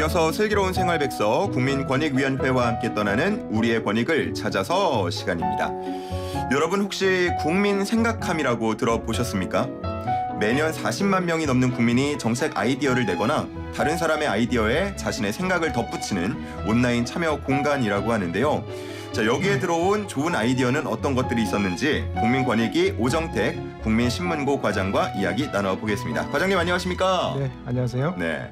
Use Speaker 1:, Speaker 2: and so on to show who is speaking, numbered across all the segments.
Speaker 1: 이어서 슬기로운 생활백서 국민권익위원회와 함께 떠나는 우리의 권익을 찾아서 시간입니다. 여러분 혹시 국민 생각함이라고 들어보셨습니까? 매년 40만 명이 넘는 국민이 정책 아이디어를 내거나 다른 사람의 아이디어에 자신의 생각을 덧붙이는 온라인 참여 공간이라고 하는데요. 자, 여기에 들어온 좋은 아이디어는 어떤 것들이 있었는지 국민권익위 오정택 국민신문고 과장과 이야기 나눠보겠습니다. 과장님 안녕하십니까?
Speaker 2: 네, 안녕하세요.
Speaker 1: 네.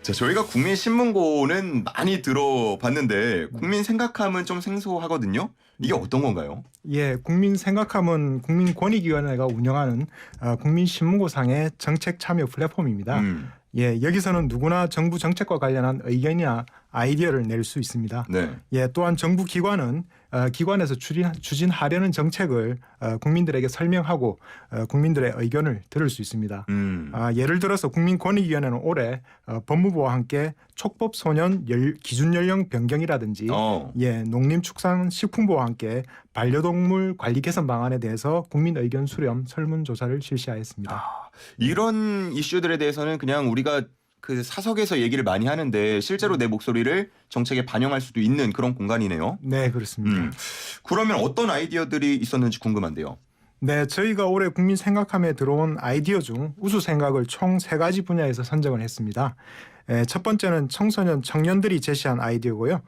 Speaker 1: 자, 저희가 국민신문고는 많이 들어봤는데 국민 생각함은 좀 생소하거든요. 이게 어떤 건가요?
Speaker 2: 예, 국민 생각함은 국민권익위원회가 운영하는 국민신문고상의 정책 참여 플랫폼입니다. 예, 여기서는 누구나 정부 정책과 관련한 의견이나 아이디어를 낼 수 있습니다.
Speaker 1: 네.
Speaker 2: 예, 또한 정부 기관은 기관에서 추진하려는 정책을 국민들에게 설명하고 국민들의 의견을 들을 수 있습니다. 예를 들어서 국민권익위원회는 올해 법무부와 함께 촉법소년 기준 연령 변경이라든지 예, 농림축산식품부와 함께 반려동물 관리 개선 방안에 대해서 국민 의견 수렴 설문조사를 실시하였습니다.
Speaker 1: 이런 이슈들에 대해서는 그냥 우리가 그 사석에서 얘기를 많이 하는데 실제로 내 목소리를 정책에 반영할 수도 있는 그런 공간이네요.
Speaker 2: 네, 그렇습니다.
Speaker 1: 그러면 어떤 아이디어들이 있었는지 궁금한데요.
Speaker 2: 네, 저희가 올해 국민 생각함에 들어온 아이디어 중 우수 생각을 총 3가지 분야에서 선정을 했습니다. 첫 번째는 청소년, 청년들이 제시한 아이디어고요.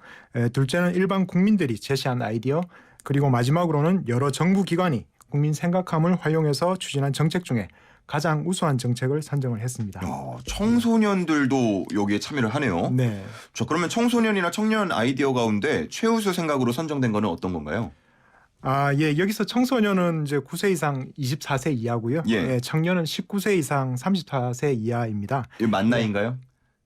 Speaker 2: 둘째는 일반 국민들이 제시한 아이디어, 그리고 마지막으로는 여러 정부 기관이 국민 생각함을 활용해서 추진한 정책 중에 가장 우수한 정책을 선정을 했습니다.
Speaker 1: 청소년들도 여기에 참여를 하네요.
Speaker 2: 네.
Speaker 1: 자, 그러면 청소년이나 청년 아이디어 가운데 최우수 생각으로 선정된 거는 어떤 건가요?
Speaker 2: 예, 여기서 청소년은 이제 9세 이상 24세 이하고요.
Speaker 1: 예.
Speaker 2: 청년은 19세 이상 34세 이하입니다.
Speaker 1: 이거 만 나이인가요?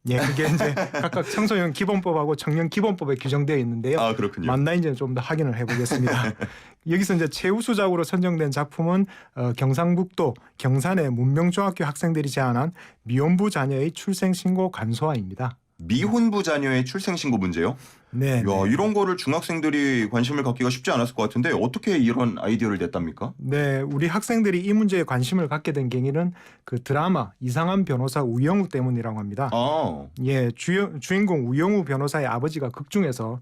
Speaker 2: 예, 그게 이제 각각 청소년 기본법하고 청년 기본법에 규정되어 있는데요.
Speaker 1: 아, 그렇군요.
Speaker 2: 맞나인지는 좀 더 확인을 해보겠습니다. 여기서 이제 최우수작으로 선정된 작품은 경상북도 경산의 문명중학교 학생들이 제안한 미혼부 자녀의 출생신고 간소화입니다.
Speaker 1: 미혼부 자녀의 출생신고 문제요?
Speaker 2: 네.
Speaker 1: 야, 이런 거를 중학생들이 관심을 갖기가 쉽지 않았을 것 같은데 어떻게 이런 아이디어를 냈답니까?
Speaker 2: 네, 우리 학생들이 이 문제에 관심을 갖게 된 계기는 그 드라마 이상한 변호사 우영우 때문이라고 합니다. 예, 주인공 우영우 변호사의 아버지가 극 중에서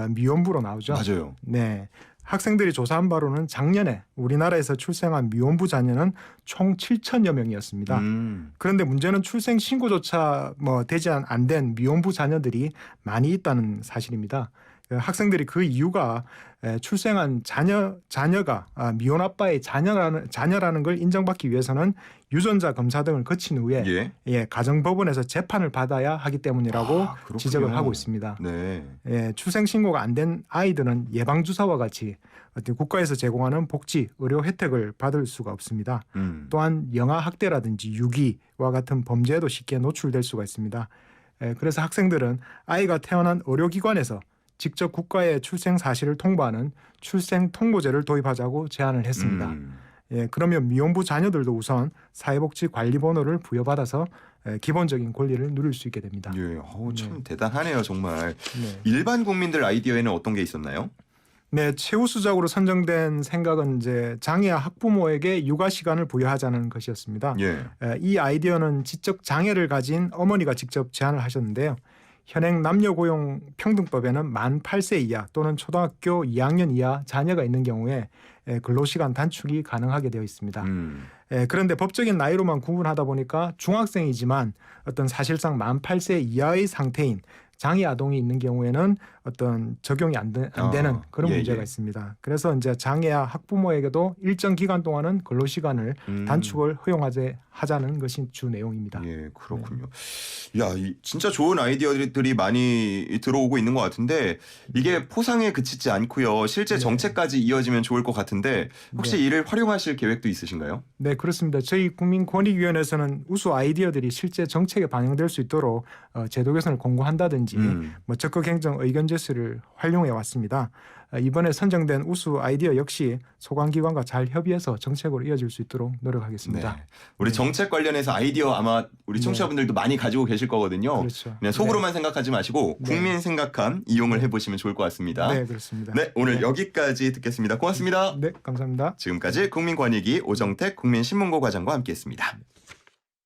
Speaker 2: 미혼부로 나오죠.
Speaker 1: 맞아요.
Speaker 2: 네. 학생들이 조사한 바로는 작년에 우리나라에서 출생한 미혼부 자녀는 총 7천여 명이었습니다. 그런데 문제는 출생 신고조차 되지 안 된 미혼부 자녀들이 많이 있다는 사실입니다. 학생들이 그 이유가 출생한 자녀가 미혼 아빠의 자녀라는 걸 인정받기 위해서는 유전자 검사 등을 거친 후에 가정법원에서 재판을 받아야 하기 때문이라고 지적을 하고 있습니다.
Speaker 1: 네.
Speaker 2: 출생 신고가 안 된 아이들은 예방 주사와 같이 어떤 국가에서 제공하는 복지, 의료 혜택을 받을 수가 없습니다. 또한 영아 학대라든지 유기와 같은 범죄에도 쉽게 노출될 수가 있습니다. 그래서 학생들은 아이가 태어난 의료기관에서 직접 국가에 출생 사실을 통보하는 출생 통보제를 도입하자고 제안을 했습니다. 그러면 미혼부 자녀들도 우선 사회복지관리번호를 부여받아서 기본적인 권리를 누릴 수 있게 됩니다.
Speaker 1: 예, 참 대단하네요, 정말. 일반 국민들 아이디어에는 어떤 게 있었나요?
Speaker 2: 네, 최우수작으로 선정된 생각은 이제 장애아 학부모에게 육아 시간을 부여하자는 것이었습니다. 이 아이디어는 지적 장애를 가진 어머니가 직접 제안을 하셨는데요. 현행 남녀고용평등법에는 만 8세 이하 또는 초등학교 2학년 이하 자녀가 있는 경우에 근로시간 단축이 가능하게 되어 있습니다. 그런데 법적인 나이로만 구분하다 보니까 중학생이지만 어떤 사실상 만 8세 이하의 상태인 장애 아동이 있는 경우에는 어떤 적용이 안 되는 그런 문제가 있습니다. 그래서 이제 장애아 학부모에게도 일정 기간 동안은 근로시간을 단축을 허용하자는 것이 주 내용입니다.
Speaker 1: 예, 그렇군요. 야, 진짜 좋은 아이디어들이 많이 들어오고 있는 것 같은데 이게 포상에 그치지 않고요. 실제 정책까지 이어지면 좋을 것 같은데 혹시 이를 활용하실 계획도 있으신가요?
Speaker 2: 네, 그렇습니다. 저희 국민권익위원회에서는 우수 아이디어들이 실제 정책에 반영될 수 있도록 제도 개선을 공고한다든지 적극 행정 의견 제시를 활용해 왔습니다. 이번에 선정된 우수 아이디어 역시 소관기관과 잘 협의해서 정책으로 이어질 수 있도록 노력하겠습니다.
Speaker 1: 우리 정책 관련해서 아이디어 아마 우리 청취자분들도 많이 가지고 계실 거거든요.
Speaker 2: 그렇죠.
Speaker 1: 그냥 속으로만 생각하지 마시고 국민 생각함 이용을 해보시면 좋을 것 같습니다.
Speaker 2: 네, 그렇습니다.
Speaker 1: 네, 오늘 여기까지 듣겠습니다. 고맙습니다.
Speaker 2: 네, 감사합니다.
Speaker 1: 지금까지 국민권익위 오정택 국민신문고 과장과 함께했습니다.